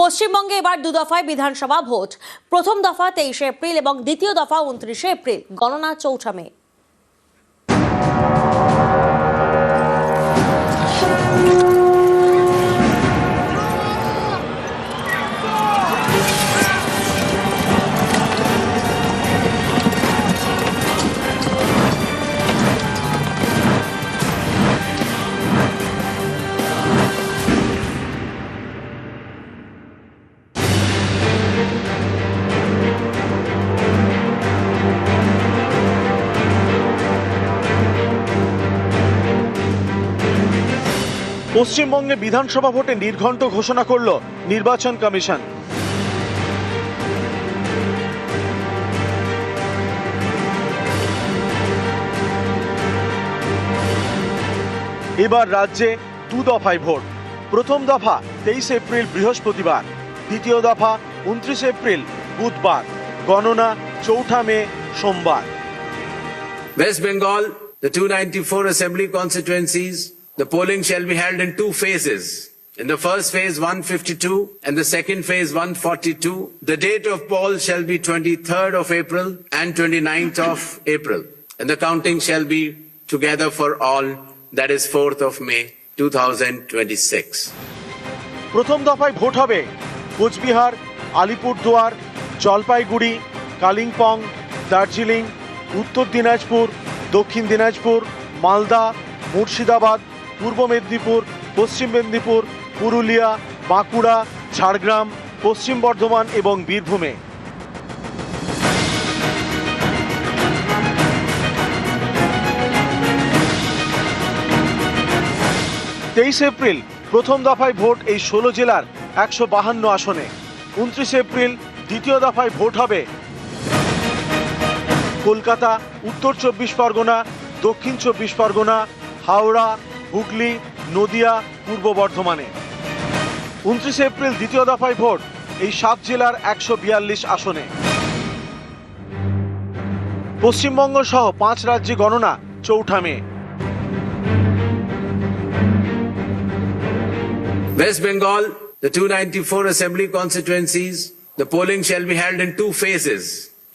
পশ্চিমবঙ্গে এবার দু দফায় বিধানসভা ভোট। প্রথম দফা 23 এপ্রিল এবং দ্বিতীয় দফা 29 এপ্রিল। গণনা 4 মে। পশ্চিমবঙ্গে বিধানসভা ভোটে নির্ঘণ্ট ঘোষণা করল নির্বাচন কমিশন। এবার রাজ্যে দু দফায় ভোট। প্রথম দফা 23 এপ্রিল বৃহস্পতিবার, দ্বিতীয় দফা 29 এপ্রিল বুধবার। গণনা 4 মে সোমবার। West Bengal, the 294 assembly constituencies, the polling shall be held in 2 phases. In the first phase 152 and the second phase 142. The date of poll shall be 23rd of April and 29th of April. And the counting shall be together for all, that is 4th of May 2026. প্রথম দফায় vote হবে কোচবিহার, আলিপুরদুয়ার, জলপাইগুড়ি, কালিম্পং, দার্জিলিং, উত্তর দিনাজপুর, দক্ষিণ দিনাজপুর, মালদা, মুর্শিদাবাদ, পূর্ব মেদিনীপুর, পশ্চিম মেদিনীপুর, পুরুলিয়া, বাঁকুড়া, ঝাড়গ্রাম, পশ্চিম বর্ধমান এবং বীরভূমে। তেইশ April প্রথম দফায় ভোট এই 16 জেলার 152 আসনে। 29 এপ্রিল দ্বিতীয় দফায় ভোট হবে কলকাতা, উত্তর 24 পরগনা, দক্ষিণ 24 পরগনা, হাওড়া, হুগলি, নদিয়া, পূর্ব বর্ধমানে। 29 এপ্রিল দ্বিতীয় দফায় ভোট এই 7 জেলার 142 আসনে। পশ্চিমবঙ্গ সহ 5 রাজ্যে গণনা 4 মে। West Bengal, the 294 assembly constituencies, the polling shall be held in 2 phases.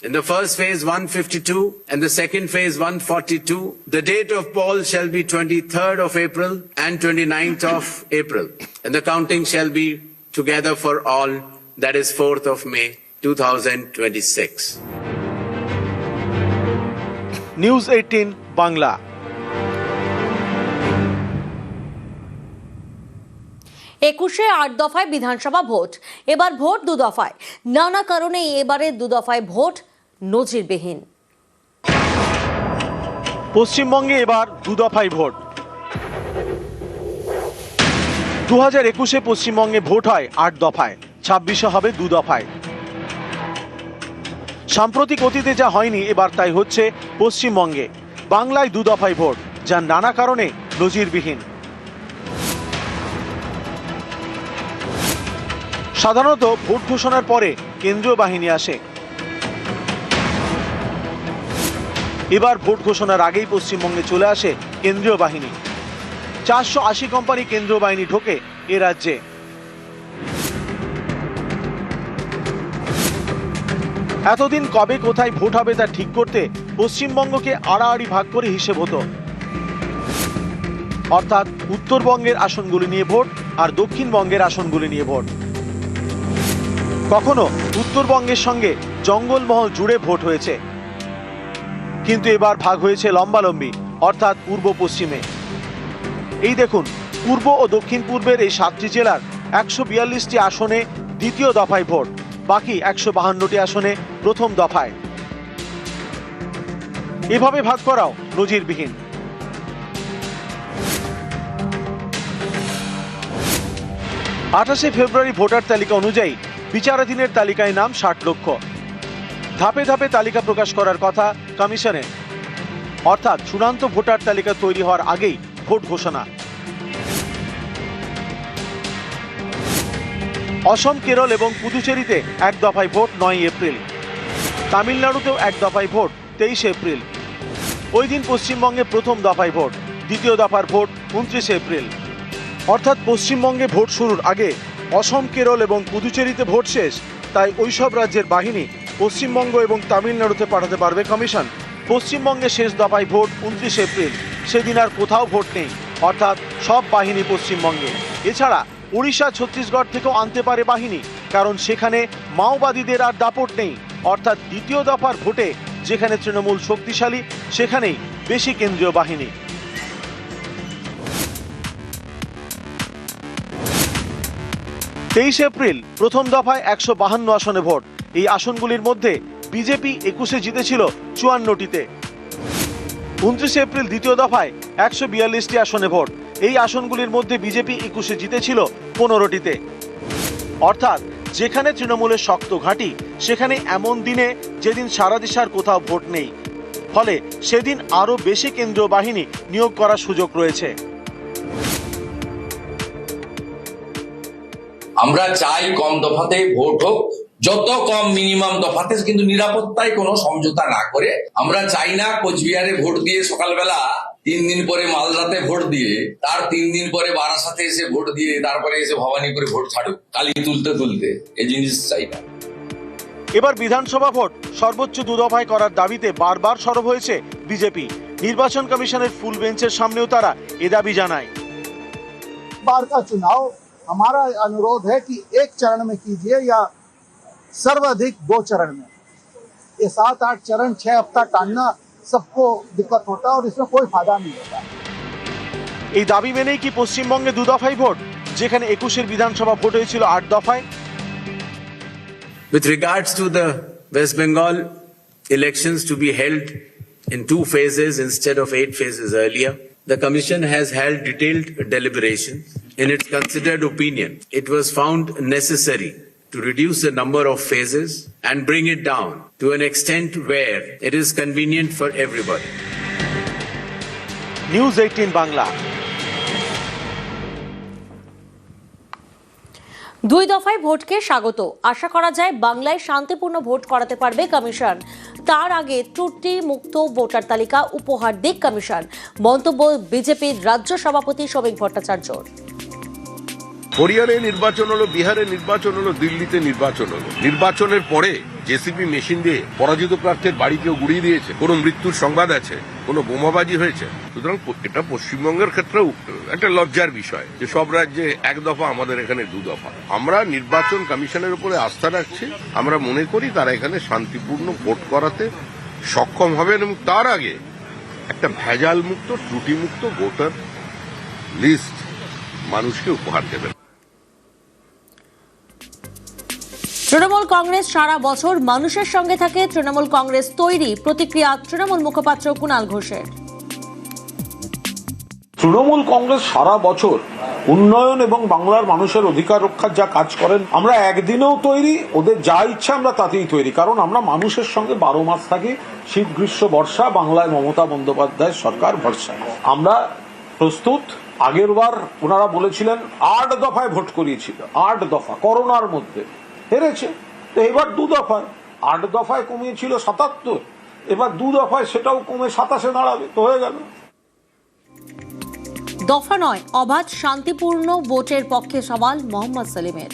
In the first phase 152 and the second phase 142. The date of poll shall be 23rd of April and 29th of April. And the counting shall be together for all, that is 4th of May 2026. News 18 Bangla. একুশে 8 দফায় বিধানসভা vote. এবার vote দু দফায়। নানা কারণে এবারে দু দফায় ভোট নজিরবিহীন। পশ্চিমবঙ্গে এবার দু দফায় ভোট। 2021-এ পশ্চিমবঙ্গে ভোট হয় 8 দফায়, 26-এ হবে 2 দফায়। সাম্প্রতিক অতীতে যা হয়নি এবার তাই হচ্ছে পশ্চিমবঙ্গে। বাংলায় 2 দফায় ভোট, যা নানা কারণে নজিরবিহীন। সাধারণত ভোট ঘোষণার পরে কেন্দ্রীয় বাহিনী আসে। এবার ভোট ঘোষণার আগেই পশ্চিমবঙ্গে চলে আসে কেন্দ্রীয় বাহিনী। 480 কোম্পানি কেন্দ্রীয় বাহিনী ঢোকে এ রাজ্যে। এতদিন কবে কোথায় ভোট হবে তা ঠিক করতে পশ্চিমবঙ্গকে আড়াআড়ি ভাগ করে হিসেব হতো। অর্থাৎ উত্তরবঙ্গের আসনগুলি নিয়ে ভোট আর দক্ষিণবঙ্গের আসনগুলি নিয়ে ভোট। কখনো উত্তরবঙ্গের সঙ্গে জঙ্গলমহল জুড়ে ভোট হয়েছে, কিন্তু এবার ভাগ হয়েছে লম্বালম্বি, অর্থাৎ পূর্ব পশ্চিমে। এই দেখুন, পূর্ব ও দক্ষিণ পূর্বের এই 7টি জেলার 142টি আসনে দ্বিতীয় দফায় ভোট, বাকি 152টি আসনে প্রথম দফায়। এভাবে ভাগ করাও নজিরবিহীন। 28 ফেব্রুয়ারি ভোটার তালিকা অনুযায়ী বিচারাধীনের তালিকায় নাম 60 লক্ষ। ধাপে ধাপে তালিকা প্রকাশ করার কথা কমিশনের, অর্থাৎ চূড়ান্ত ভোটার তালিকা তৈরি হওয়ার আগেই ভোট ঘোষণা। অসম, কেরল এবং পুদুচেরিতে 1 দফায় ভোট 9 এপ্রিল। তামিলনাড়ুতেও 1 দফায় ভোট 23 এপ্রিল। ওই দিন পশ্চিমবঙ্গে প্রথম দফায় ভোট, দ্বিতীয় দফার ভোট 29 এপ্রিল। অর্থাৎ পশ্চিমবঙ্গে ভোট শুরুর আগে অসম, কেরল এবং পুদুচেরিতে ভোট শেষ, তাই ওইসব রাজ্যের বাহিনী পশ্চিমবঙ্গ এবং তামিলনাড়ুতে পাঠাতে পারবে কমিশন। পশ্চিমবঙ্গে শেষ দফায় ভোট 29 এপ্রিল, সেদিন আর কোথাও ভোট নেই, অর্থাৎ সব বাহিনী পশ্চিমবঙ্গে। এছাড়া উড়িষ্যা, ছত্তিশগড় থেকেও আনতে পারে বাহিনী, কারণ সেখানে মাওবাদীদের আর দাপট নেই। অর্থাৎ দ্বিতীয় দফার ভোটে যেখানে তৃণমূল শক্তিশালী, সেখানেই বেশি কেন্দ্রীয় বাহিনী। 23 এপ্রিল প্রথম দফায় 152 আসনে ভোট। এই আসনগুলির মধ্যে বিজেপি 21-এ জিতেছিল 54টিতে। 29 এপ্রিল দ্বিতীয় দফায় 142টি আসনে ভোট। এই আসনগুলির মধ্যে বিজেপি 21-এ জিতেছিল 15টিতে। অর্থাৎ যেখানে তৃণমূলের শক্ত ঘাঁটি, সেখানে এমন দিনে যেদিন সারা দেশে আর কোথাও ভোট নেই, ফলে সেদিন আরো বেশি কেন্দ্রীয় বাহিনী নিয়োগ করার সুযোগ রয়েছে। আমরা চাই কম দফাতে ভোট হোক, যত কম মিনিমাম দফাতে, কিন্তু নিরাপত্তায় কোনো সমঝোতা না করে। আমরা চাই না কোচবিহারে ভোট দিয়ে সকালবেলা 3 দিন পরে মালদাতে ভোট দিয়ে, তার 3 দিন পরে বারাসাতে এসে ভোট দিয়ে, তারপরে এসে ভবানীপুরে ভোট ছাড়ুক কালি তুলতে তুলতে। এই জিনিস চাই না। এবার বিধানসভা ভোট সর্বোচ্চ 2 দফায় করার দাবিতে বারবার সরব হয়েছে বিজেপি। নির্বাচন কমিশনের ফুল বেঞ্চের সামনেও তারা এ দাবি জানায়। बार का चुनाव हमारा अनुरोध है कि 1 चरण में कीजिए या सर्वाधिक 2 चरण में। ये 7-8 चरण 6 हफ्ता टालना सबको दिक्कत होता है और इसमें कोई फायदा नहीं होता। এই দাবি মেনেই কি পশ্চিমবঙ্গে 2 দফায় ভোট, যেখানে 21-এর বিধানসভা ভোট হয়েছিল 8 দফায়? With regards to the West Bengal elections to be held in 2 phases instead of 8 phases earlier, the Commission has held detailed deliberations. In its considered opinion, it was found necessary to reduce the number of phases and bring it down to an extent where it is convenient for everybody. News 18 Bangla. 2 দফায় ভোটকে স্বাগত। আশা করা যায় বাংলায় শান্তিপূর্ণ vote করাতে পারবে commission. তার আগে ত্রুটি মুক্ত ভোটার তালিকা উপহার দিক কমিশন, মন্তব্য বিজেপির রাজ্য সভাপতি শ্রমিক ভট্টাচার্যর। হরিয়ানায় নির্বাচন হলো, বিহারে নির্বাচন হলো, দিল্লিতে নির্বাচন হলো। নির্বাচনের পরে জেসিবি মেশিন দিয়ে পরাজিত প্রার্থীর বাড়ি কেউ গুড়িয়ে দিয়েছে, কোনো মৃত্যুর সংবাদ আছে, কোনো বোমাবাজি হয়েছে। সুতরাং এটা পশ্চিমবঙ্গের ক্ষেত্রেও একটা লজ্জার বিষয় যে সব রাজ্যে 1 দফা, আমাদের এখানে 2 দফা। আমরা নির্বাচন কমিশনের উপরে আস্থা রাখছি। আমরা মনে করি তারা এখানে শান্তিপূর্ণ ভোট করাতে সক্ষম হবেন এবং তার আগে একটা ভেজাল মুক্ত, ত্রুটি মুক্ত ভোটার লিস্ট মানুষকে উপহার দেবেন। তৃণমূল কংগ্রেস সারা বছর মানুষের সঙ্গে থাকে, তৃণমূল কংগ্রেস তৈরি, প্রতিক্রিয়া তৃণমূল মুখপাত্র কুণাল ঘোষের। তৃণমূল কংগ্রেস সারা বছর উন্নয়ন এবং বাংলার মানুষের অধিকার রক্ষার যা কাজ করেন, আমরা একদিনেও তৈরি, ওদের যা ইচ্ছা আমরা তাতেই তৈরি। কারণ আমরা মানুষের সঙ্গে 12 মাস থাকি, শীত, গ্রীষ্ম, বর্ষা। বাংলায় মমতা বন্দ্যোপাধ্যায়ের সরকার ভরসা। আমরা প্রস্তুত। আগের বার ওনারা বলেছিলেন 8 দফায় ভোট করিয়েছিল, 8 দফা, করোনার মধ্যে হেরেছে। তো এবার 2 দফায়, 8 দফায় কমিয়েছিল 77, এবার 2 দফায় সেটাও কমে 27-এ দাঁড়াবে, তো হয়ে গেল। দফা নয়, অবাধ শান্তিপূর্ণ ভোটের পক্ষে সওয়াল মোহাম্মদ সেলিমের।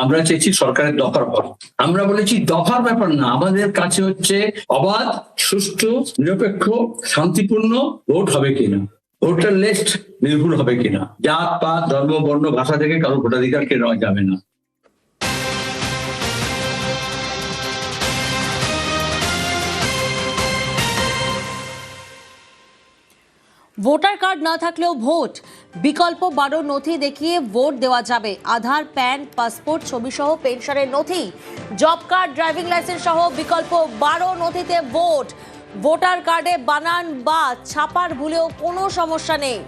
আমরা চেয়েছি সরকারের দফার পর। আমরা বলেছি দফার ব্যাপার না, আমাদের কাছে হচ্ছে অবাধ, সুষ্ঠু, নিরপেক্ষ, শান্তিপূর্ণ ভোট হবে কিনা, ভোটার লিস্ট নির্ভুল হবে কিনা, জাত পাত, ধর্ম, বর্ণ, ভাষা থেকে কারো ভোটাধিকার কেড়ে নেওয়া যাবে না। ভোটার কার্ড না থাকলেও ভোট, বিকল্প 12 নথি দেখিয়ে ভোট দেওয়া যাবে। আধার, প্যান, পাসপোর্ট, ছবি সহ পেনশনের নথি, জব কার্ড, ড্রাইভিং লাইসেন্স সহ বিকল্প 12 নথিতে ভোট। ভোটার কার্ডে বানান বা ছাপার ভুলেও কোনো সমস্যা নেই।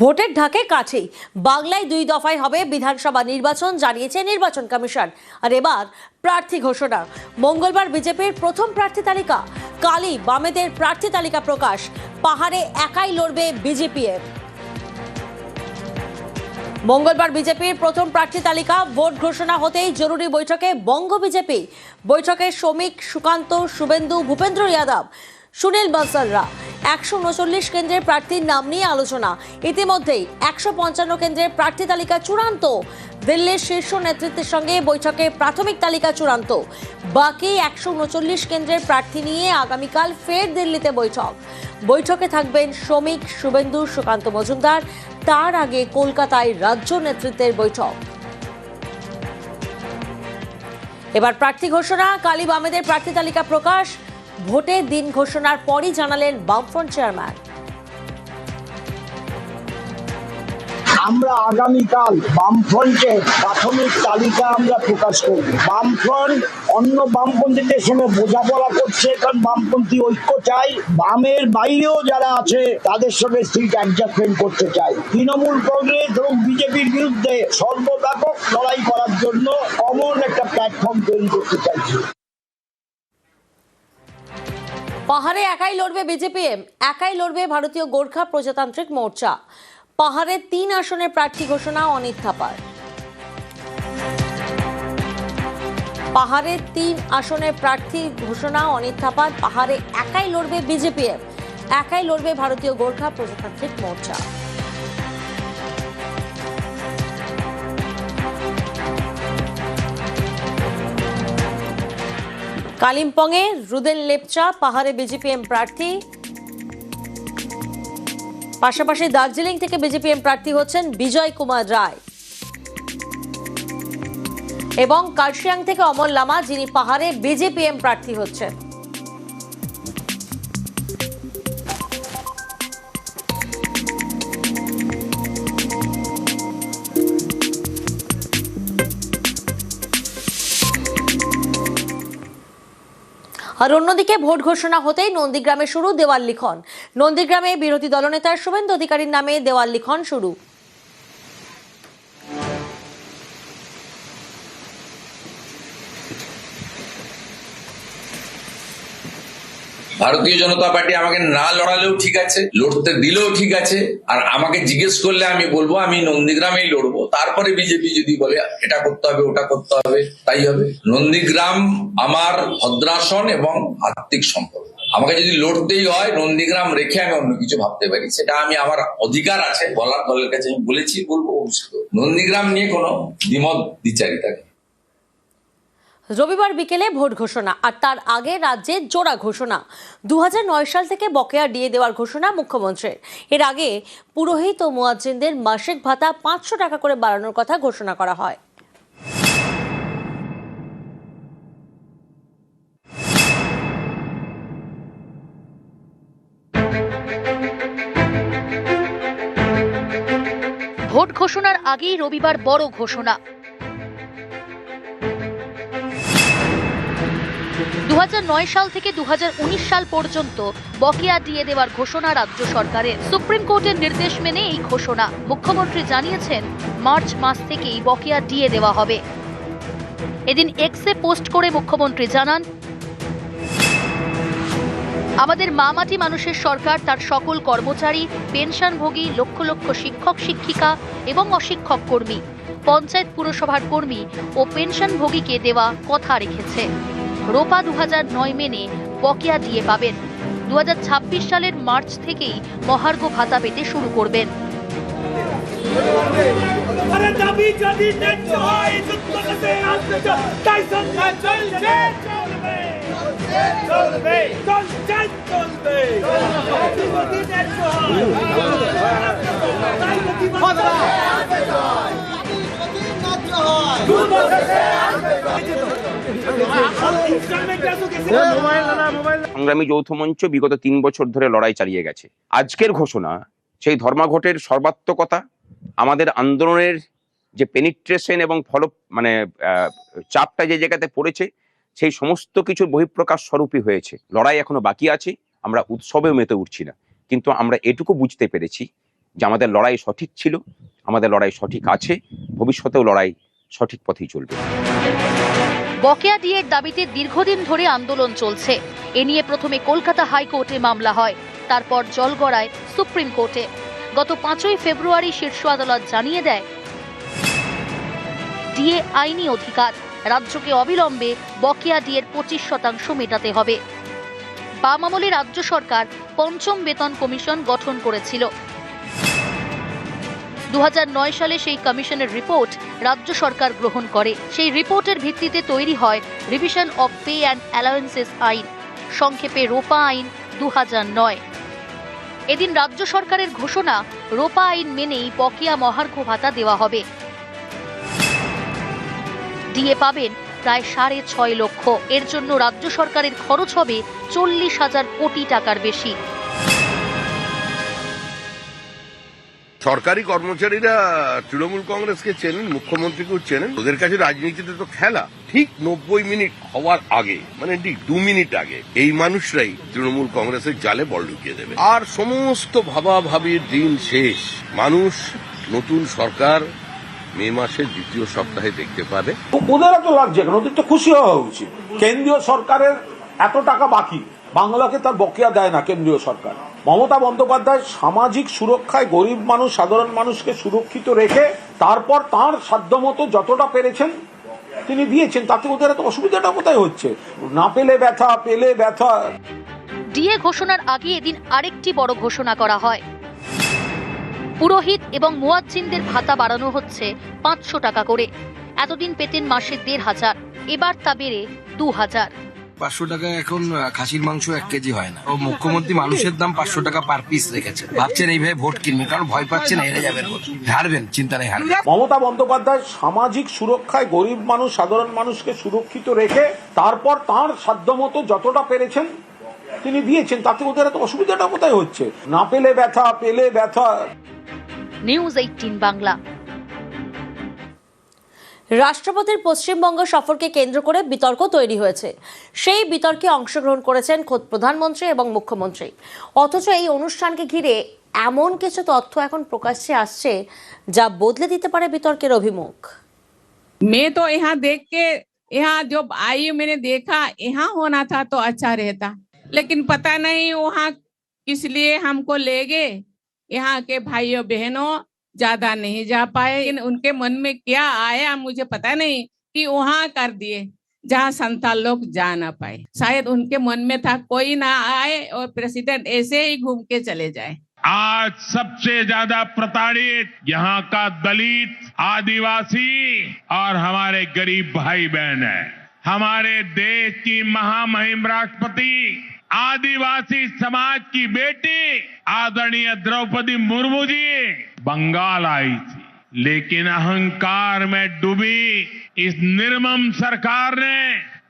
ভোটের ঢাকে কাছেই বাংলায় 2 দফায় হবে বিধানসভা নির্বাচন, জানিয়েছে নির্বাচন কমিশন। আর এবার প্রার্থী ঘোষণা। মঙ্গলবার বিজেপির প্রথম প্রার্থী তালিকা, কালই বামেদের প্রার্থী তালিকা প্রকাশ। পাহাড়ে একাই লড়বে বিজেপিএফ। মঙ্গলবার বিজেপির প্রথম প্রার্থী তালিকা ভোট ঘোষণা হতেই জরুরি বৈঠকে বঙ্গ বিজেপি। বৈঠকে শ্রমিক, সুকান্ত, শুভেন্দু, ভূপেন্দ্র যাদব, সুনীল বানসালরা 139 কেন্দ্রের প্রার্থীর নাম নিয়ে আলোচনা। ইতিমধ্যেই 155 কেন্দ্রের প্রার্থী তালিকা চূড়ান্ত। দিল্লির শীর্ষ নেতৃত্বের সঙ্গে বৈঠকে প্রাথমিক তালিকা চূড়ান্ত। বাকি 139 কেন্দ্রের প্রার্থী নিয়ে আগামীকাল ফের দিল্লিতে বৈঠক। বৈঠকে থাকবেন শ্রমিক, শুভেন্দু, সুকান্ত মজুমদার। তার আগে কলকাতায় রাজ্য নেতৃত্বের বৈঠক। এবার প্রার্থী ঘোষণা। কালী বামেদের প্রার্থী তালিকা প্রকাশ। ভোটের দিন ঘোষণার পরই জানালেন বামফ্রন্ট চেয়ারম্যান। আমরা আগামীকাল বামফ্রন্টের প্রাথমিক তালিকা আমরা প্রকাশ করব। বামফ্রন্ট অন্য বামপন্থীদের সঙ্গে বোঝাপড়া করছে, কারণ বামপন্থী ঐক্য চাই। বামের বাইরেও যারা আছে তাদের সঙ্গে সিট অ্যাডজাস্টমেন্ট করতে চাই। তৃণমূল কংগ্রেস এবং বিজেপির বিরুদ্ধে সর্বব্যাপক লড়াই করার জন্য কমন একটা প্ল্যাটফর্ম তৈরি করতে চাইছি। পাহাড়ে একাই লড়বে বিজেপিএম, একাই লড়বে ভারতীয় গোর্খা প্রজাতান্ত্রিক মোর্চা। পাহাড়ে 3 আসনের প্রার্থী ঘোষণা অনিত থাপার। পাহাড়ে 3 আসনের প্রার্থী ঘোষণা অনিত থাপার। পাহাড়ে একাই লড়বে বিজেপিএম, একাই লড়বে ভারতীয় গোর্খা প্রজাতান্ত্রিক মোর্চা। কালিম্পংয়ে রুদেন লেপচা পাহাড়ে বিজেপিএম প্রার্থী। পাশাপাশি দার্জিলিং থেকে বিজেপিএম প্রার্থী হচ্ছেন বিজয় কুমার রায় এবং কার্শিয়াং থেকে অমল লামা, যিনি পাহাড়ে বিজেপিএম প্রার্থী হচ্ছেন। আর অন্যদিকে ভোট ঘোষণা হতেই নন্দীগ্রামে শুরু দেওয়াল লিখন। নন্দীগ্রামে বিরোধী দলনেতা শুভেন্দু অধিকারীর নামে দেওয়াল লিখন শুরু। ভারতীয় জনতা পার্টি আমাকে না লড়ালেও ঠিক আছে, লড়তে দিলেও ঠিক আছে। আর আমাকে জিজ্ঞেস করলে আমি বলবো আমি নন্দীগ্রামেই লড়বো। তারপরে বিজেপি যদি বলে এটা করতে হবে, ওটা করতে হবে, তাই হবে। নন্দীগ্রাম আমার ভদ্রাসন এবং আত্মিক সম্পর্ক। আমাকে যদি লড়তেই হয় নন্দীগ্রাম রেখে আমি অন্য কিছু ভাবতে পারি, সেটা আমি আমার অধিকার আছে বলার। দলের কাছে আমি বলেছি, বলবো ভবিষ্যতে। নন্দীগ্রাম নিয়ে কোনো দ্বিমত দ্বিচারিতা নেই। রবিবার বিকেলে ভোট ঘোষণা, আর তার আগে রাজ্যে জোড়া ঘোষণা। 2009 সাল থেকে বকেয়া ডিএ দেওয়ার ঘোষণা মুখ্যমন্ত্রীর। এর আগে পুরোহিত ও মুয়াজ্জিনদের মাসিক ভাতা 500 টাকা করে বাড়ানোর কথা ঘোষণা করা হয়। ভোট ঘোষণার আগেই রবিবার বড় ঘোষণা। 2009 সাল থেকে 2019 সাল পর্যন্ত বকেয়া ডিএ দেওয়ার ঘোষণা রাজ্য সরকারের। সুপ্রিম কোর্টের নির্দেশ মেনে এই ঘোষণা। মুখ্যমন্ত্রী জানিয়েছেন মার্চ মাস থেকেই বকেয়া ডিএ দেওয়া হবে। এদিন এক্সে পোস্ট করে মুখ্যমন্ত্রী জানান, আমাদের মাটি মানুষের সরকার তার সকল কর্মচারী, পেনশনভোগী, লক্ষ লক্ষ শিক্ষক শিক্ষিকা এবং অশিক্ষক কর্মী, পঞ্চায়েত পুরসভার কর্মী ও পেনশনভোগীকে দেওয়া কথা রেখেছে। রোপা 2009 মেনে বকেয়া ডিএ পাবেন। 2026 সালের মার্চ থেকেই মহার্ঘ ভাতা পেতে শুরু করবেন। সংগ্রামী যৌথ মঞ্চ বিগত 3 বছর ধরে লড়াই চালিয়ে গেছে। আজকের ঘোষণা সেই ধর্মঘটের সর্বাত্মকতা, আমাদের আন্দোলনের যে পেনিট্রেশন এবং চাপটা যে জায়গাতে পড়েছে, সেই সমস্ত কিছুর বহিঃপ্রকাশ স্বরূপই হয়েছে। লড়াই এখনো বাকি আছে, আমরা উৎসবেও মেতে উঠছি না, কিন্তু আমরা এটুকু বুঝতে পেরেছি যে আমাদের লড়াই সঠিক ছিল, আমাদের লড়াই সঠিক আছে, ভবিষ্যতেও লড়াই সঠিক পথেই চলবে। বকেয়া ডিএর দাবিতে দীর্ঘদিন ধরে আন্দোলন চলছে। এ নিয়ে প্রথমে কলকাতা হাইকোর্টে মামলা হয়, তারপর জলগড়ায় সুপ্রিম কোর্টে। গত 5ই ফেব্রুয়ারি শীর্ষ আদালত জানিয়ে দেয় ডিএ আইনি অধিকার, রাজ্যকে অবিলম্বে বকেয়া ডিএর 25% মেটাতে হবে। বাম আমলে রাজ্য সরকার পঞ্চম বেতন কমিশন গঠন করেছিল। 2009 সালে সেই কমিশনের রিপোর্ট রাজ্য সরকার গ্রহণ করে। সেই রিপোর্টের ভিত্তিতে তৈরি হয় revision of pay and allowances আইন, সংক্ষেপে রোপা আইন 2009। এদিন রাজ্য সরকারের ঘোষণা, রোপা আইন মেনেই বকেয়া মহার্ঘ ভাতা দেওয়া হবে। ডিএ পাবেন প্রায় 6.5 লক্ষ। এর জন্য রাজ্য সরকারের খরচ হবে 40,000 কোটি টাকার বেশি। সরকারি কর্মচারীরা তৃণমূল কংগ্রেসকে চেনেন, মুখ্যমন্ত্রীকেও চেনেন। ওদের কাছে রাজনীতিতে তো খেলা ঠিক 90 মিনিট হওয়ার আগে, মানে ঠিক 2 মিনিট আগে এই মানুষরাই তৃণমূল কংগ্রেসের জালে বল ঢুকিয়ে দেবে। আর সমস্ত ভাবাভাবির দিন শেষ। মানুষ নতুন সরকার মে মাসের দ্বিতীয় সপ্তাহে দেখতে পাবে। ওদের এত লাগছে কেন? ওদের তো খুশি হওয়া উচিত। কেন্দ্রীয় সরকারের এত টাকা বাকি, বাংলাকে তার বকেয়া দেয় না কেন্দ্রীয় সরকার। মমতা বন্দ্যোপাধ্যায় সামাজিক সুরক্ষায় গরিব মানুষ, সাধারণ মানুষকে সুরক্ষিত রেখে তারপর তার সাধ্যমতো যতটা পেরেছেন তিনি দিয়েছেন। তাতে ওদের এত অসুবিধাটা কোথায় হচ্ছে? না পেলে ব্যথা, পেলে ব্যথা। ডিএ ঘোষণার আগে এদিন আরেকটি বড় ঘোষণা করা হয়। পুরোহিত এবং মুয়াজ্জিনদের ভাতা বাড়ানো হচ্ছে 500 টাকা করে। এতদিন পেতেন মাসে 1,500, এবার তা বেড়ে 2,000। 500 টাকা এখন খাসির মাংস 1 কেজি হয় না। ও মুখ্যমন্ত্রী মানুষের দাম 500 টাকা পার পিস রেখেছে। ভাবছেন এইভাবে ভোট কিনবেন, কারণ ভয় পাচ্ছেন হেরে যাবেন, হারবেন, চিন্তা নেই হারবেন। মমতা বন্দ্যোপাধ্যায় সামাজিক সুরক্ষায় গরিব মানুষ, সাধারণ মানুষকে সুরক্ষিত রেখে তারপর তার সাধ্যমতো যতটা পেরেছেন তিনি দিয়েছেন। তাতে ওদের এত অসুবিধাটা কোথায় হচ্ছে? না পেলে ব্যথা, পেলে ব্যথা। নিউজ 18 বাংলা। রাষ্ট্রপতির পশ্চিমবঙ্গ সফরকে কেন্দ্র করে বিতর্ক তৈরি হয়েছে। সেই বিতর্কে অংশগ্রহণ করেছেন খোদ প্রধানমন্ত্রী এবং মুখ্যমন্ত্রী। অথচ এই অনুষ্ঠানকে ঘিরে এমন কিছু তথ্য এখন প্রকাশ্যে আসছে যা বদলে দিতে পারে বিতর্কের অভিমুখ। मैं तो यहाँ देख के, यहाँ जो आई मैंने देखा यहाँ होना था तो अच्छा रहता, लेकिन पता नहीं वहाँ किस लिए हमको ले गए। यहाँ के भाइयों बहनों ज्यादा नहीं जा पाए, लेकिन उनके मन में क्या आया मुझे पता नहीं कि वहाँ कर दिए जहाँ संताल लोग जा ना पाए। शायद उनके मन में था कोई ना आए और प्रेसिडेंट ऐसे ही घूम के चले जाए। आज सबसे ज्यादा प्रताड़ित यहाँ का दलित, आदिवासी और हमारे गरीब भाई बहन है। हमारे देश की महामहिम राष्ट्रपति आदिवासी समाज की बेटी आदरणीय द्रौपदी मुर्मू जी बंगाल आई थी, लेकिन अहंकार में डूबी इस निर्मम सरकार ने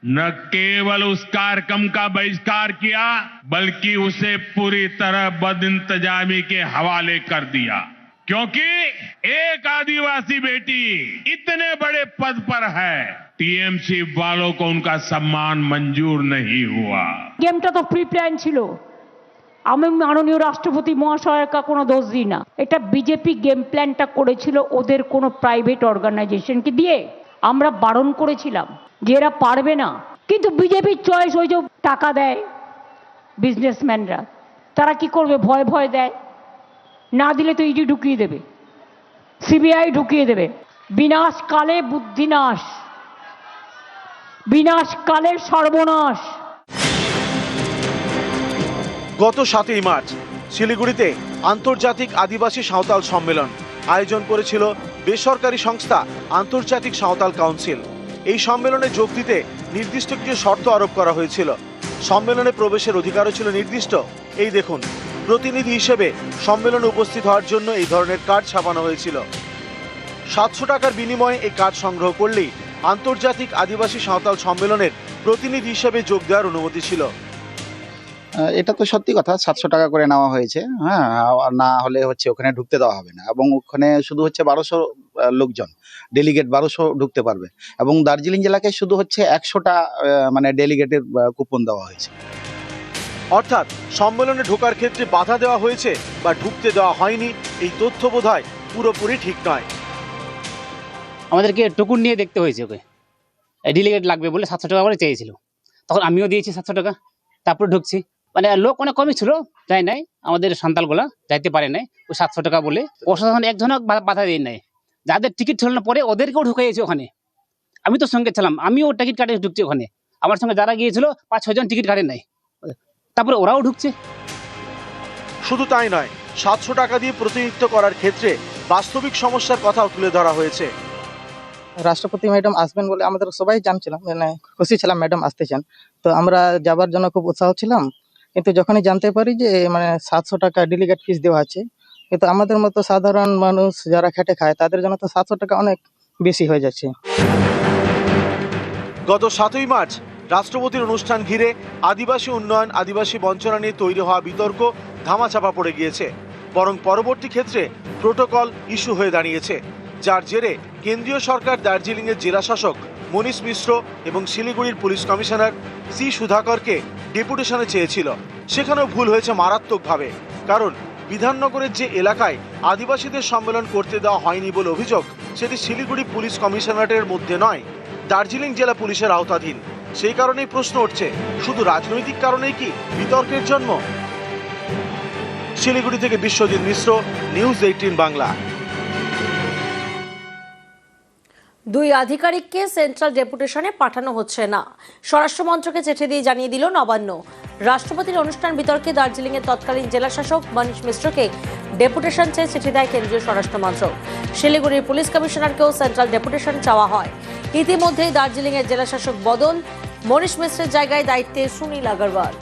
न केवल उस कार्यक्रम का बहिष्कार किया, बल्कि उसे पूरी तरह बदइंतजामी के हवाले कर दिया। क्योंकि एक आदिवासी बेटी इतने बड़े पद पर है, टीएमसी वालों को उनका सम्मान मंजूर नहीं हुआ। गेमটা তো প্রি প্ল্যান ছিল। আমি মাননীয় রাষ্ট্রপতি মহাশয়কে কোনো দোষ দিই না। এটা বিজেপি গেম প্ল্যানটা করেছিল ওদের কোনো প্রাইভেট অর্গানাইজেশনকে দিয়ে। আমরা বারণ করেছিলাম যে এরা পারবে না, কিন্তু বিজেপির চয়েস, ওই যে টাকা দেয় বিজনেসম্যানরা, তারা কি করবে? ভয় ভয় দেয়, না দিলে তো ইডি ঢুকিয়ে দেবে, সিবিআই ঢুকিয়ে দেবে। বিনাশকালে বুদ্ধিনাশ, বিনাশকালের সর্বনাশ। গত 7ই মার্চ শিলিগুড়িতে আন্তর্জাতিক আদিবাসী সাঁওতাল সম্মেলন আয়োজন করেছিল বেসরকারি সংস্থা আন্তর্জাতিক সাঁওতাল কাউন্সিল। এই সম্মেলনে যোগ দিতে নির্দিষ্ট কিছু শর্ত আরোপ করা হয়েছিল। সম্মেলনে প্রবেশের অধিকারও ছিল নির্দিষ্ট। এই দেখুন, প্রতিনিধি হিসেবে সম্মেলনে উপস্থিত হওয়ার জন্য এই ধরনের কার্ড ছাপানো হয়েছিল। 700 টাকার বিনিময়ে এই কার্ড সংগ্রহ করলেই আন্তর্জাতিক আদিবাসী সাঁওতাল সম্মেলনের প্রতিনিধি হিসেবে যোগ দেওয়ার অনুমতি ছিল। এটা তো সত্যি কথা, 700 টাকা করে নেওয়া হয়েছে। হ্যাঁ, না হলে হচ্ছে ওখানে ঢুকতে দেওয়া হবে না। এবং ওখানে শুধু হচ্ছে 1200 লোকজন, ডেলিগেট 1200 ঢুকতে পারবে। এবং দার্জিলিং জেলাকে শুধু হচ্ছে 100টা মানে ডেলিগেটের কুপন দেওয়া হয়েছে। অর্থাৎ সম্মেলনে ঢোকার ক্ষেত্রে বাধা দেওয়া হয়েছে বা ঢুকতে দেওয়া হয়নি, এই তথ্য বোধহয় পুরোপুরি ঠিক নয়। আমাদেরকে টুকুন নিয়ে দেখতে হয়েছে, ওকে ডেলিগেট লাগবে বলে 700 টাকা করে চেয়েছিল। তখন আমিও দিয়েছি 700 টাকা, তারপরে ঢুকছি। মানে লোক অনেক কমই ছিল, যাই নাই, আমাদের সান্তালগুলা যাইতে পারে নাই। ওই 700 টাকা বলে প্রশাসন একজনও বাধা দিয়ে নাই। যাদের টিকিট ছিল না পরে ওদেরকেও ঢুকাইয়েছে ওখানে। আমি তো সঙ্গে ছিলাম, আমিও টিকিট কাটে ঢুকছি ওখানে। আমার সঙ্গে যারা গিয়েছিল 5-6 জন টিকিট কাটে নাই, তারপরে ওরাও ঢুকছে। শুধু তাই নয়, 700 টাকা দিয়ে প্রতিনিধিত্ব করার ক্ষেত্রে বাস্তবিক সমস্যার কথাও তুলে ধরা হয়েছে। রাষ্ট্রপতি ম্যাডাম আসবেন বলে আমাদের সবাই জানছিলাম, মানে খুশি ছিলাম ম্যাডাম আসতেছেন, তো আমরা যাবার জন্য খুব উৎসাহ ছিলাম। কিন্তু যখনই জানতে পারি যে মানে 700 টাকা ডেলিগেট ফিস দেওয়া আছে, কিন্তু আমাদের মতো সাধারণ মানুষ যারা খেটে খায় তাদের জন্য তো 700 টাকা অনেক বেশি হয়ে যাচ্ছে। গত 7ই মার্চ রাষ্ট্রপতির অনুষ্ঠান ঘিরে আদিবাসী উন্নয়ন, আদিবাসী বঞ্চনা নিয়ে তৈরি হওয়া বিতর্ক ধামাচাপা পড়ে গিয়েছে, বরং পরবর্তী ক্ষেত্রে প্রোটোকল ইস্যু হয়ে দাঁড়িয়েছে, যার জেরে কেন্দ্রীয় সরকার দার্জিলিংয়ের জেলা শাসক মনীষ মিশ্র এবং শিলিগুড়ির পুলিশ কমিশনার সি সুধাকরকে ডেপুটেশনে চেয়েছিল। সেখানেও ভুল হয়েছে মারাত্মকভাবে, কারণ বিধাননগরের যে এলাকায় আদিবাসীদের সম্মেলন করতে দেওয়া হয়নি বলে অভিযোগ, সেটি শিলিগুড়ি পুলিশ কমিশনারেটের মধ্যে নয়, দার্জিলিং জেলা পুলিশের আওতাধীন। সেই কারণেই প্রশ্ন উঠছে, শুধু রাজনৈতিক কারণেই কি বিতর্কের জন্ম? শিলিগুড়ি থেকে বিশ্বজিৎ মিশ্র, নিউজ 18 বাংলা। 2 আধিকারিককে সেন্ট্রাল ডেপুটেশনে পাঠানো হচ্ছে না, স্বরাষ্ট্র মন্ত্রকে চিঠি দিয়ে জানিয়ে দিল নবান্ন। রাষ্ট্রপতির অনুষ্ঠান বিতর্কে দার্জিলিংয়ের তৎকালীন জেলা শাসক মনীষ মিশ্রকে ডেপুটেশন চেয়ে চিঠি দেয় কেন্দ্রীয় স্বরাষ্ট্র মন্ত্রক। শিলিগুড়ির পুলিশ কমিশনারকেও সেন্ট্রাল ডেপুটেশন চাওয়া হয়। ইতিমধ্যেই দার্জিলিংয়ের জেলা শাসক বদল, মনীষ মিশ্রের জায়গায় দায়িত্বে সুনীল আগরওয়াল।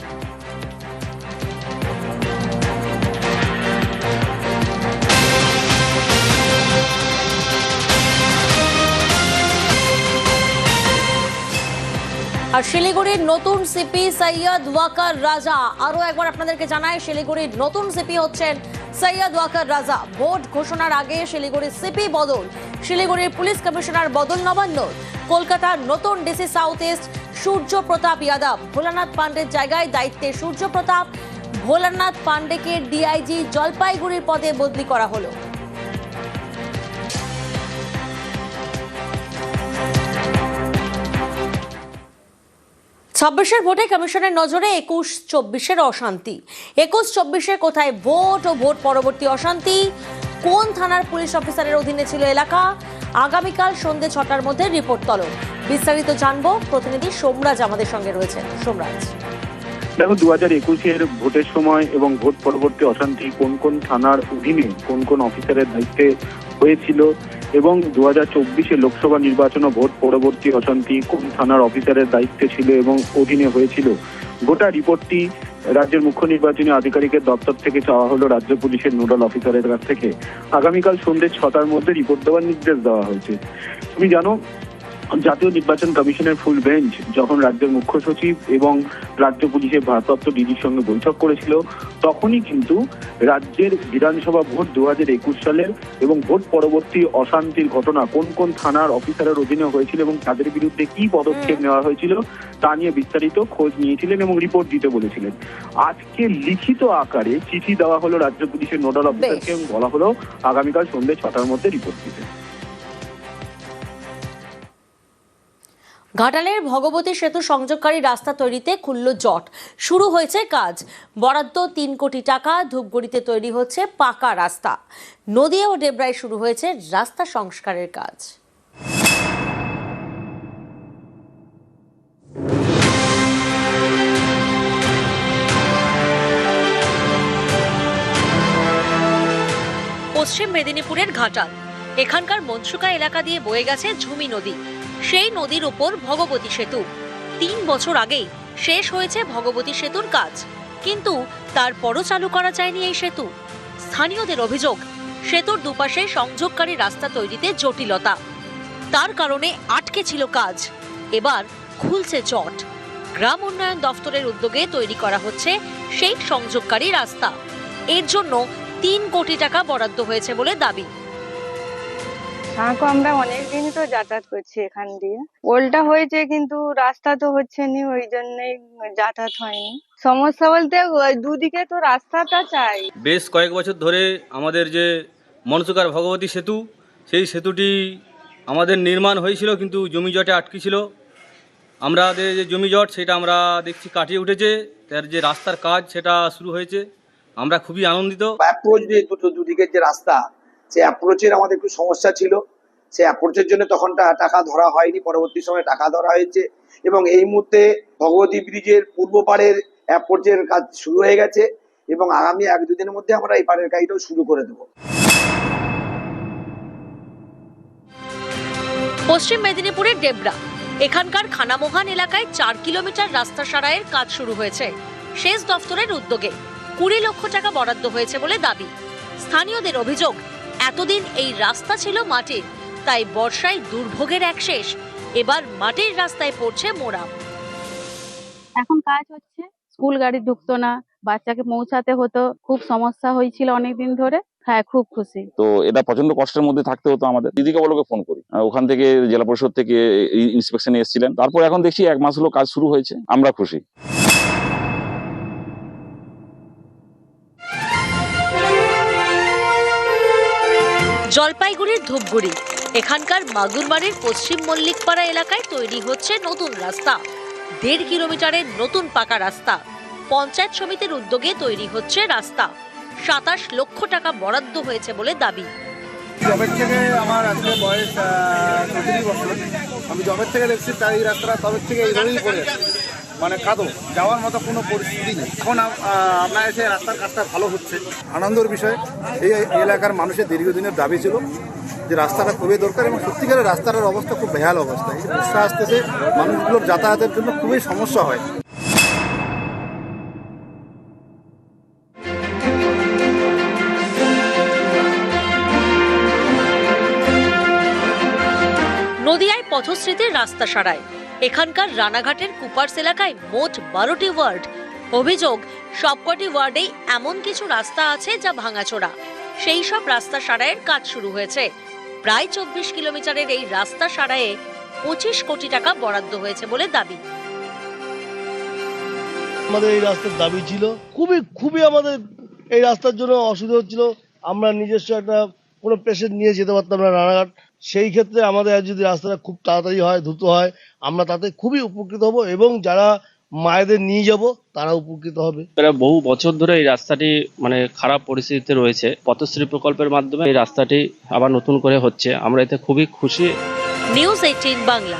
আর শিলিগুড়ির নতুন সিপি সৈয়দ ওয়াকার রাজা, আরো একবার আপনাদেরকে জানাই, শিলিগুড়ির নতুন সিপি হচ্ছেন সৈয়দ ওয়াকার রাজা। ভোট ঘোষণার আগে শিলিগুড়ির সিপি বদল, শিলিগুড়ির পুলিশ কমিশনার বদল নবান্ন। কলকাতার নতুন ডিসি সাউথ ইস্ট সূর্য প্রতাপ যাদব, ভোলানাথ পান্ডের জায়গায় দায়িত্বে সূর্য প্রতাপ। ভোলানাথ পান্ডেকে ডিআইজি জলপাইগুড়ির পদে বদলি করা হলো। 26-এর ভোটে কমিশনের নজরে 21-24-এর অশান্তি। 21-24-এ কোথায় ভোট ও ভোট পরবর্তী অশান্তি, কোন থানার পুলিশ অফিসারের অধীনে ছিল এলাকা, আগামীকাল সন্ধ্যে 6টার মধ্যে রিপোর্ট তলব। বিস্তারিত জানবো, প্রতিনিধি সোমরাজ আমাদের সঙ্গে রয়েছেন। সোমরাজ, দেখো 2021-এর ভোটের সময় এবং ভোট পরবর্তী অশান্তি কোন কোন থানার অধীনে কোন কোন অফিসারের দায়িত্বে হয়েছিল, এবং 2024-এ লোকসভা নির্বাচন ও ভোট পরবর্তী অশান্তি কোন থানার অফিসারের দায়িত্বে ছিল এবং অধীনে হয়েছিল, গোটা রিপোর্টটি রাজ্যের মুখ্য নির্বাচনী আধিকারিকের দপ্তর থেকে চাওয়া হলো রাজ্য পুলিশের নোডাল অফিসারের কাছ থেকে। আগামীকাল সন্ধ্যে 6টার মধ্যে রিপোর্ট দেওয়ার নির্দেশ দেওয়া হয়েছে। তুমি জানো, জাতীয় নির্বাচন কমিশনের ফুল বেঞ্চ যখন রাজ্যের মুখ্য সচিব এবং রাজ্য পুলিশের ভারপ্রাপ্ত ডিজির সঙ্গে বৈঠক করেছিল, তখনই কিন্তু রাজ্যের বিধানসভা ভোট 2021 সালের এবং ভোট পরবর্তী অশান্তির ঘটনা কোন কোন থানার অফিসারের অধীনে হয়েছিল এবং তাদের বিরুদ্ধে কি পদক্ষেপ নেওয়া হয়েছিল তা নিয়ে বিস্তারিত খোঁজ নিয়েছিলেন এবং রিপোর্ট দিতে বলেছিলেন। আজকে লিখিত আকারে চিঠি দেওয়া হলো রাজ্য পুলিশের নোডাল অফিসারকে এবং বলা হলো আগামীকাল সন্ধ্যে 6টার মধ্যে রিপোর্ট দিতে। ঘাটালের ভগবতী সেতু সংযোগকারী রাস্তা তৈরিতে খুলল জট, শুরু হয়েছে কাজ। বরাদ্দ 3 কোটি টাকা, ধূপগুড়িতে তৈরি হচ্ছে পাকা রাস্তা। নদিয়া ও ডেবরায় শুরু হয়েছে রাস্তা সংস্কারের কাজ। পশ্চিম মেদিনীপুরের ঘাটাল, এখানকার মনসুকা এলাকা দিয়ে বয়ে গেছে ঝুমি নদী। সেই নদীর উপর ভগবতী সেতু। 3 বছর আগেই শেষ হয়েছে ভগবতী সেতুর কাজ, কিন্তু তারপরও চালু করা যায়নি এই সেতু। স্থানীয়দের অভিযোগ, সেতুর দুপাশে সংযোগকারী রাস্তা তৈরিতে জটিলতা, তার কারণে আটকে ছিল কাজ। এবার খুলছে জট। গ্রাম উন্নয়ন দফতরের উদ্যোগে তৈরি করা হচ্ছে সেই সংযোগকারী রাস্তা। এর জন্য 3 কোটি টাকা বরাদ্দ হয়েছে বলে দাবি। আমরা অনেকদিনই তো যাতায়াত করছি এখান দিয়ে, ওলটা হয়েছে কিন্তু রাস্তা তো হচ্ছে না, ওই জন্যই যাতায়াত হয়নি। সমস্যা বলতে দুদিকে তো রাস্তাটা চাই। বেশ কয়েক বছর ধরে আমাদের যে মনসুকার ভগবতী সেতু, সেই সেতুটি আমাদের নির্মাণ হয়েছিল কিন্তু জমি জটে আটকে ছিল। আমাদের যে জমি জট সেটা আমরা দেখছি কাটিয়ে উঠেছে, তার যে রাস্তার কাজ সেটা শুরু হয়েছে। আমরা খুবই আনন্দিত। অ্যাপ্রোচ যে দুদিকের যে রাস্তা সে অ্যাপ্রোচের আমাদের একটু সমস্যা ছিল, সে অ্যাপ্রোচের জন্য তখন টাকা ধরা হয়নি, পরবর্তী সময়ে টাকা ধরা হয়েছে এবং এই মুহূর্তে ভগবতী ব্রিজের পূর্ব পাড়ের অ্যাপ্রোচের কাজ শুরু হয়ে গেছে এবং আগামী 1-2 দিনের মধ্যে আমরা এই পাড়ের কাজটাও শুরু করে দেবো। পশ্চিম মেদিনীপুরের ডেবরা, এখানকার খানামোহান এলাকায় 4 কিলোমিটার রাস্তা সারাইয়ের কাজ শুরু হয়েছে সেচ দফতরের উদ্যোগে। 20 লক্ষ টাকা বরাদ্দ হয়েছে বলে দাবি। স্থানীয়দের অভিযোগ, এতদিন এই রাস্তা ছিল মাটির, তাই বর্ষায় দুর্ভোগের এক শেষ। এবার মাটির রাস্তায় পড়ছে মোড়া। এখন কাজ হচ্ছে, স্কুল গাড়ি ঢুকতো না, বাচ্চাকে পৌঁছাতে হতো, খুব সমস্যা হয়েছিল অনেকদিন ধরে। হ্যাঁ, খুব খুশি। তো এটা প্রচন্ড কষ্টের মধ্যে থাকতে হতো আমাদের। দিদিকে বলোকে ফোন করি, ওখান থেকে জেলা পরিষদ থেকে ইন্সপেকশনে এসেছিলেন, তারপর এখন দেখছি 1 মাস হলো কাজ শুরু হয়েছে, আমরা খুশি। জলপাইগুড়ির ধূপগুড়ি, এখানকার মাগুরবাড়ির পশ্চিম মল্লিকপাড়া এলাকায় তৈরি হচ্ছে নতুন রাস্তা। 1.5 কিলোমিটারের নতুন পাকা রাস্তা। পঞ্চায়েত সমিতির উদ্যোগে তৈরি হচ্ছে রাস্তা। 27 লক্ষ টাকা বরাদ্দ হয়েছে বলে দাবি। জবের থেকে আমার আজকে বয়স 34 বছর। আমি জবের থেকে দেখছি তাই এই রাস্তাটা তবের থেকে এইভাবেই পড়ে মানে কাদো, যাওয়ার মতো কোনো পরিস্থিতি নেই। এখন আপনার এসে রাস্তার কাজটা ভালো হচ্ছে, আনন্দের বিষয়। এই এলাকার মানুষের দীর্ঘদিনের দাবি ছিল যে রাস্তাটা খুবই দরকার এবং সত্যিকারের রাস্তাটার অবস্থা খুব বেহাল অবস্থা। এই বর্ষা আসতেছে, মানুষগুলোর যাতায়াতের জন্য খুবই সমস্যা হয়। নদিয়ায় পথশ্রীতির রাস্তা সারায়। এখানকার রানাঘাটের কুপার্স এলাকায় মোট 12টি ওয়ার্ড। অভিযোগ, সবকটি ওয়ার্ডেই এমন কিছু রাস্তা আছে যা ভাঙাচোরা। সেই সব রাস্তা সারাইয়ের কাজ শুরু হয়েছে। প্রায় 24 কিলোমিটারের এই রাস্তা সারাইয়ে 25 কোটি টাকা বরাদ্দ হয়েছে বলে দাবি। আমাদের এই রাস্তার দাবি ছিল, খুবই আমাদের এই রাস্তার জন্য অসুবিধা হচ্ছিল। আমরা নিজস্ব একটা কোনো পেশেন্ট নিয়ে যেতে পারতাম না রানাঘাট। সেই ক্ষেত্রে আমাদের যদি রাস্তাটা খুব তাড়াতাড়ি হয়, দ্রুত হয়, আমরা তাতে খুবই উপকৃত হব এবং যারা মায়েদের নিয়ে যাব তারা উপকৃত হবে। প্রায় বহু বছর ধরে এই রাস্তাটি মানে খারাপ পরিস্থিতিতে রয়েছে। পথশ্রী প্রকল্পের মাধ্যমে এই রাস্তাটি আবার নতুন করে হচ্ছে, আমরা এতে খুবই খুশি। নিউজ 18 বাংলা।